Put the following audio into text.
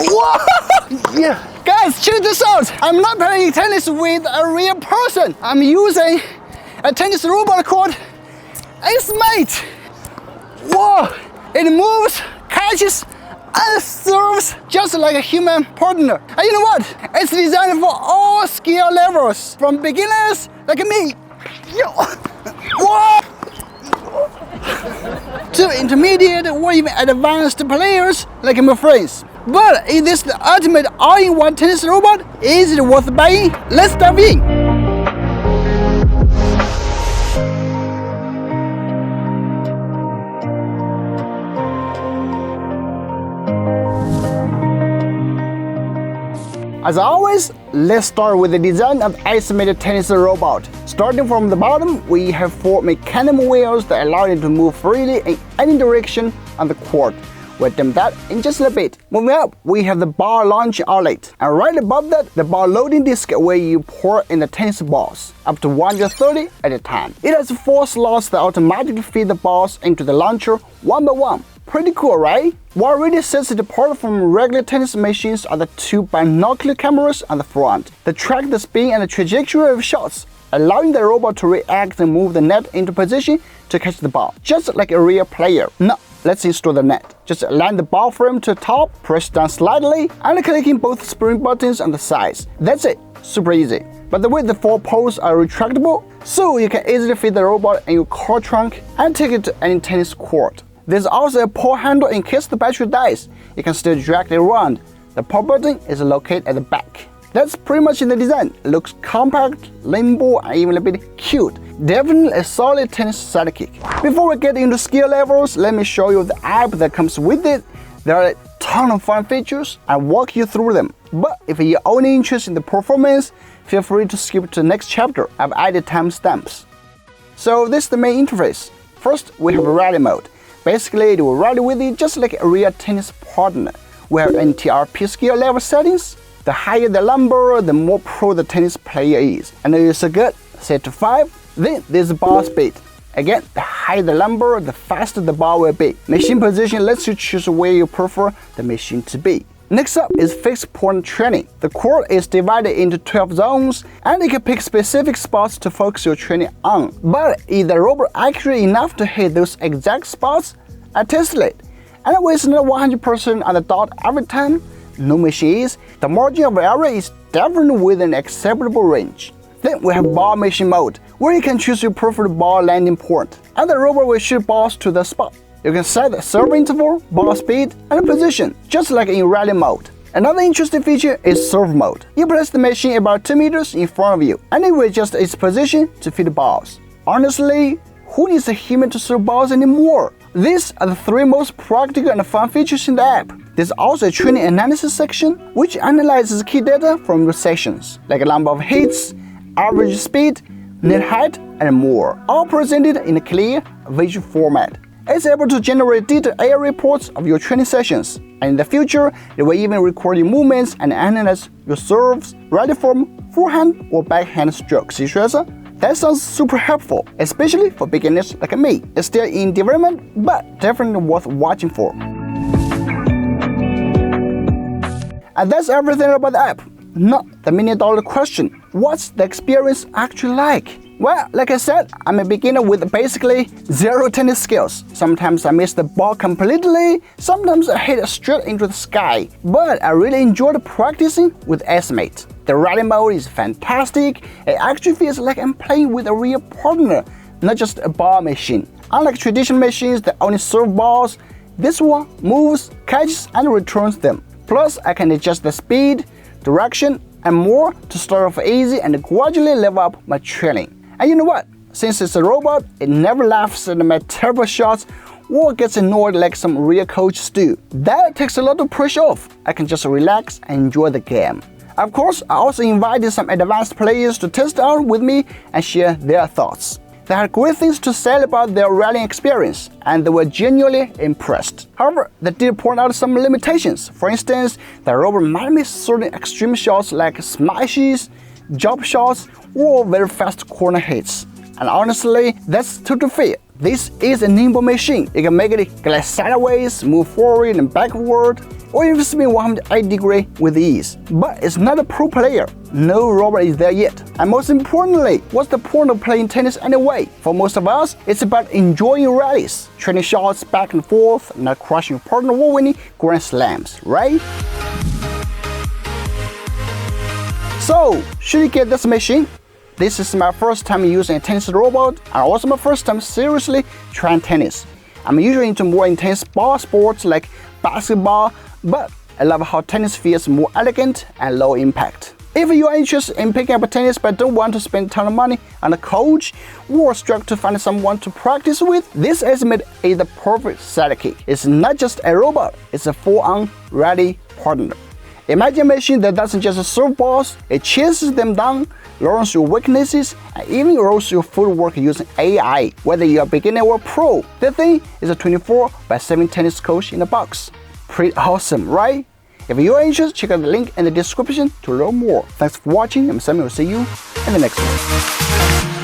Whoa! Yeah. Guys, check this out. I'm not playing tennis with a real person. I'm using a tennis robot called Acemate. Whoa! It moves, catches, and serves just like a human partner. And you know what? It's designed for all skill levels, from beginners like me, whoa, to intermediate or even advanced players like my friends. But is this the ultimate all-in-one tennis robot? Is it worth buying? Let's dive in. As always, let's start with the design of Acemate Tennis Robot. Starting from the bottom, we have 4 mechanical wheels that allow you to move freely in any direction on the court. We'll dim that in just a bit. Moving up, we have the ball launch outlet, and right above that, the ball loading disc where you pour in the tennis balls, up to 130 at a time. It has 4 slots that automatically feed the balls into the launcher one by one. Pretty cool, right? What really sets it apart from regular tennis machines are the 2 binocular cameras on the front that track the spin and the trajectory of shots, allowing the robot to react and move the net into position to catch the ball, just like a real player. Now, let's install the net. Just align the ball frame to the top, press down slightly, and clicking both spring buttons on the sides. That's it, super easy. By the way, the 4 poles are retractable, so you can easily fit the robot in your car trunk and take it to any tennis court. There's also a pull handle in case the battery dies. You can still drag it around. The power button is located at the back. That's pretty much in the design. It looks compact, limbo, and even a bit cute. Definitely a solid tennis sidekick. Before we get into skill levels, let me show you the app that comes with it. There are a ton of fun features. I'll walk you through them. But if you're only interested in the performance, feel free to skip to the next chapter. I've added timestamps. So this is the main interface. First, we have a rally mode. Basically, it will rally with you just like a real tennis partner. We have NTRP skill level settings. The higher the number, the more pro the tennis player is. And it's good, set to 5. Then there's ball speed. Again, the higher the number, the faster the ball will be. Machine position lets you choose where you prefer the machine to be. Next up is fixed point training. The court is divided into 12 zones, and you can pick specific spots to focus your training on. But is the robot accurate enough to hit those exact spots? I tested it, and it was not 100% on the dot every time. No machine is. The margin of error is definitely within acceptable range. Then we have ball machine mode, where you can choose your preferred ball landing point, and the robot will shoot balls to the spot. You can set the serve interval, ball speed, and position, just like in rally mode. Another interesting feature is serve mode. You place the machine about 2 meters in front of you, and it will adjust its position to feed balls. Honestly, who needs a human to serve balls anymore? These are the 3 most practical and fun features in the app. There's also a training analysis section, which analyzes key data from your sessions, like a number of hits, average speed, net height, and more, all presented in a clear visual format. It's able to generate detailed AI reports of your training sessions, and in the future, it will even record your movements and analyze your serves, ready form, forehand or backhand strokes. That sounds super helpful, especially for beginners like me. It's still in development, but definitely worth watching for. And that's everything about the app. Now, the $1,000,000 question. What's the experience actually like? Well, like I said, I'm a beginner with basically 0 tennis skills. Sometimes I miss the ball completely, sometimes I hit it straight into the sky. But I really enjoyed practicing with Acemate. The rally mode is fantastic. It actually feels like I'm playing with a real partner, not just a ball machine. Unlike traditional machines that only serve balls, this one moves, catches, and returns them. Plus, I can adjust the speed, direction, and more to start off easy and gradually level up my training. And you know what? Since it's a robot, it never laughs at my terrible shots or gets annoyed like some real coaches do. That takes a lot of pressure off. I can just relax and enjoy the game. Of course, I also invited some advanced players to test out with me and share their thoughts. They had great things to say about their rallying experience, and they were genuinely impressed. However, they did point out some limitations. For instance, the robot might miss certain extreme shots like smashes, jump shots, or very fast corner hits. And honestly, that's totally fair. This is a nimble machine. You can make it glide sideways, move forward and backward, or even spin 180 degrees with ease. But it's not a pro player. No robot is there yet. And most importantly, what's the point of playing tennis anyway? For most of us, it's about enjoying rallies, trading shots back and forth, not crushing your partner or winning grand slams, right? So, should you get this machine? This is my first time using a tennis robot and also my first time seriously trying tennis. I'm usually into more intense ball sports like basketball, but I love how tennis feels more elegant and low impact. If you are interested in picking up tennis but don't want to spend a ton of money on a coach or struggle to find someone to practice with, this Acemate is the perfect sidekick. It's not just a robot, it's a full-on ready partner. Imagine a machine that doesn't just serve balls, it chases them down, learns your weaknesses, and even rolls your footwork using AI, whether you're a beginner or pro. The thing is a 24/7 tennis coach in a box. Pretty awesome, right? If you're interested, check out the link in the description to learn more. Thanks for watching, I'm Samuel. See you in the next one.